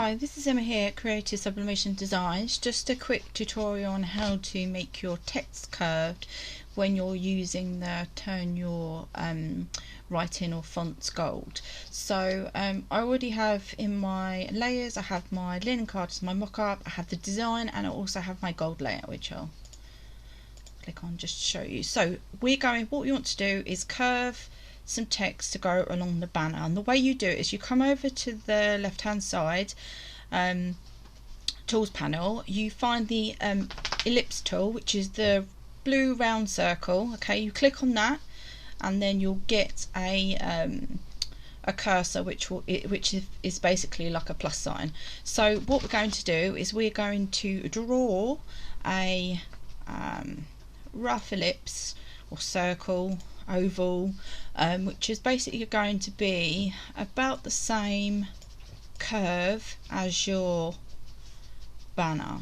Hi, this is Emma here at Creative Sublimation Designs. Just a quick tutorial on how to make your text curved when you're using the turn your writing or fonts gold. So I already have in my layers, I have my linen cards, my mock-up, I have the design, and I also have my gold layer, which I'll click on just to show you. So what we want to do is curve some text to go along the banner, and the way you do it is you come over to the left hand side tools panel, you find the ellipse tool, which is the blue round circle. Okay, you click on that and then you'll get a cursor which is basically like a plus sign. So what we're going to do is we're going to draw a rough ellipse or circle, oval, which is basically going to be about the same curve as your banner.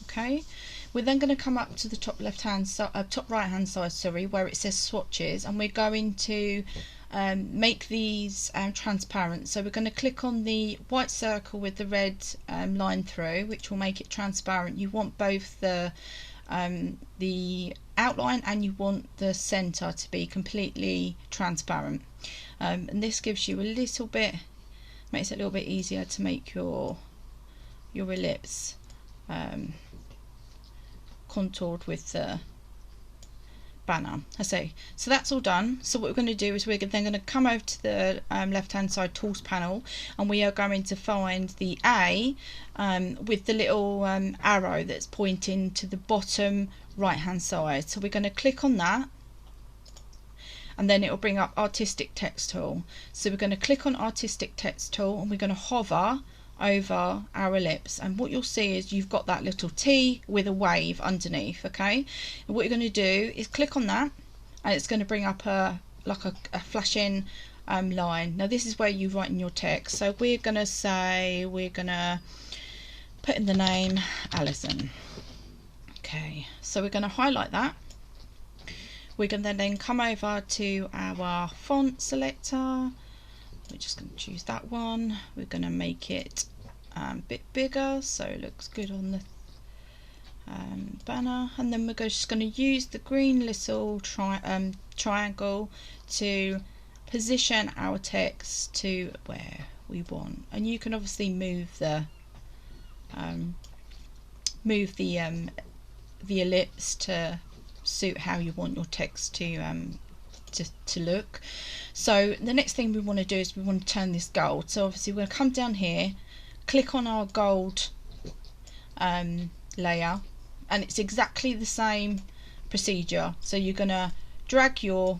Okay, we're then going to come up to the top right hand side, sorry, where it says swatches, and we're going to make these transparent. So we're going to click on the white circle with the red line through, which will make it transparent. You want both the outline and you want the center to be completely transparent, and this gives you a little bit, makes it a little bit easier to make your ellipse contoured with the banner. So that's all done. So what we're going to do is we're then going to come over to the left hand side tools panel, and we are going to find the A with the little arrow that's pointing to the bottom right hand side. So we're going to click on that, and then it will bring up artistic text tool. So we're going to click on artistic text tool and we're going to hover over our ellipse, and what you'll see is you've got that little T with a wave underneath. Okay, and what you're going to do is click on that, and it's going to bring up a flashing line. Now this is where you write in your text. So we're going to say, we're going to put in the name Alison. Okay, so we're going to highlight that. We're going to then come over to our font selector. We're just going to choose that one. We're going to make it a bit bigger so it looks good on the banner, and then we're just going to use the green little triangle to position our text to where we want. And you can obviously move the ellipse to suit how you want your text to look. So the next thing we want to do is we want to turn this gold. So obviously we're going to come down here, click on our gold layer, and it's exactly the same procedure. So you're going to drag your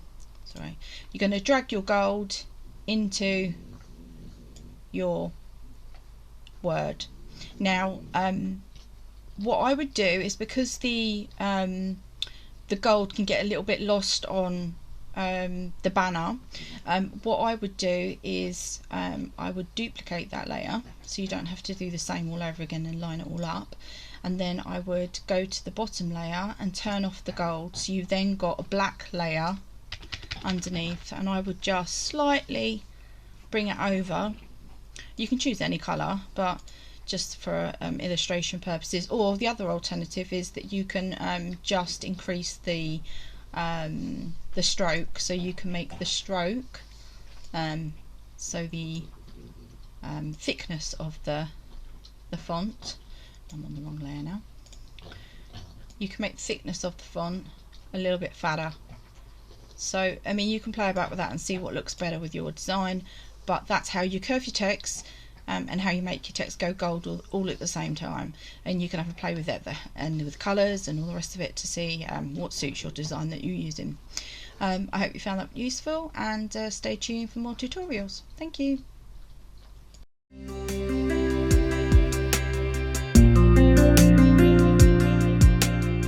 gold into your word. Now what I would do is, because the gold can get a little bit lost on the banner, what I would do is I would duplicate that layer so you don't have to do the same all over again and line it all up, and then I would go to the bottom layer and turn off the gold, so you've then got a black layer underneath, and I would just slightly bring it over. You can choose any colour, but just for illustration purposes, or the other alternative is that you can just increase the stroke, so you can make the stroke so the thickness of the font, I'm on the wrong layer now, you can make the thickness of the font a little bit fatter. So I mean, you can play about with that and see what looks better with your design, but that's how you curve your text and how you make your text go gold all at the same time. And you can have a play with that and with colours and all the rest of it to see what suits your design that you're using. I hope you found that useful, and stay tuned for more tutorials. Thank you.